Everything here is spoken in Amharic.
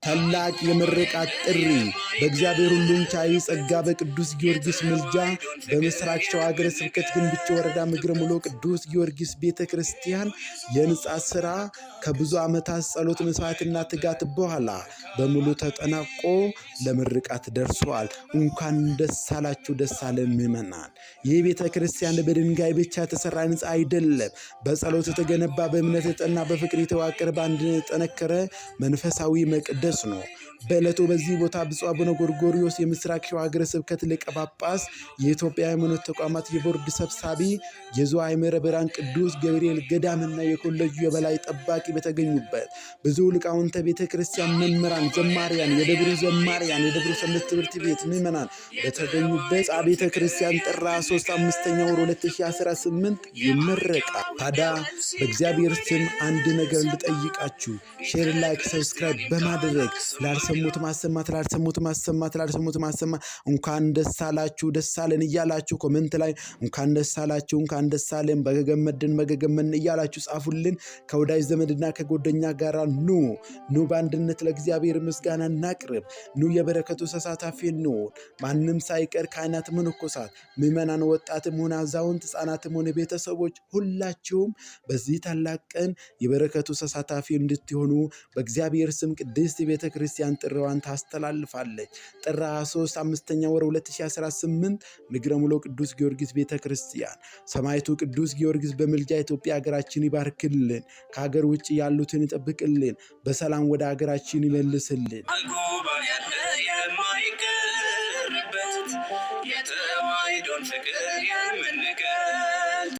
ታላቅ የምርቃት ጥሪ በእግዚአብሔር ሁሉን ቻይ ጸጋ በቅዱስ ጊዮርጊስ ምልጃ በምስራቅ ሸዋ ሀገረ ስብከት ግንብቾ ወረዳ ምግረ ሙሎ ቅዱስ ጊዮርጊስ ቤተክርስቲያን የህንጻ ሥራ ከብዙ ዓመታት ጸሎት መስዋዕትና ትጋት በኋላ በሙሉ ተጠናቆ ለምርቃት ደርሷል። እንኳን ደስ አላችሁ፣ ደስ አለን ምእመናን። ይህ ቤተክርስቲያን በድንጋይ ብቻ የተሰራ ህንጻ አይደለም። በጸሎት የተገነባ፣ በእምነት የጸና፣ በፍቅር የተዋቀረ፣ በአንድ የጠነከረ መንፈሳዊ መቅደስ ነው። በዕለቱ በዚህ ቦታ ብፁዕ አቡነ ጎርጎርዮስ የምስራቅ ሸዋ ሀገረ ስብከት ሊቀ ጳጳስ፣ የኢትዮጵያ ሃይማኖት ተቋማት የቦርድ ሰብሳቢ፣ የዝዋይ ምዕረ ብርሃን ቅዱስ ገብርኤል ገዳምና የኮሌጁ የበላይ ጠባቂ በተገኙበት ብዙ ሊቃውንተ ቤተ ክርስቲያን፣ መምህራን፣ ዘማሪያን፣ የደብሩ ዘማሪያን፣ የደብሩ ሰንበት ትምህርት ቤት ምዕመናን በተገኙበት ቤተ ክርስቲያን ጥር 3 5ኛ ወር 2018 ይመረቃል። ታዲያ በእግዚአብሔር ስም አንድ ነገር ልጠይቃችሁ፣ ሼር፣ ላይክ፣ ሰብስክራይብ በማድረግ ላልሰሙት ማሰማት፣ ላልሰሙት ማሰማት፣ ላልሰሙት ማሰማት። እንኳን ደስ አላችሁ፣ ደስ አለን እያላችሁ ኮሜንት ላይ እንኳን ደስ አላችሁ፣ እንኳን ደስ አለን፣ በገገመድን መገገመን እያላችሁ ጻፉልን። ከወዳጅ ዘመድና ከጎደኛ ጋር ኑ በአንድነት ለእግዚአብሔር ምስጋና እናቅርብ። ኑ የበረከቱ ተሳታፊ እንሁን። ማንም ሳይቀር ካህናት፣ መነኮሳት፣ ምዕመናን፣ ወጣትም ሆነ አዛውንት፣ ሕፃናትም ሆነ ቤተሰቦች ሁላችሁም በዚህ ታላቅ ቀን የበረከቱ ተሳታፊ እንድትሆኑ በእግዚአብሔር ስም ቅድስት ቤተ ክርስቲያን ጥሪዋን ታስተላልፋለች። ጥር 3 5ኛ ወር 2018 ምግረ ሙሎ ቅዱስ ጊዮርጊስ ቤተ ክርስቲያን። ሰማዕቱ ቅዱስ ጊዮርጊስ በምልጃ ኢትዮጵያ ሀገራችን ይባርክልን፣ ከሀገር ውጭ ያሉትን ይጠብቅልን፣ በሰላም ወደ ሀገራችን ይመልስልን። የተዋሕዶን ፍቅር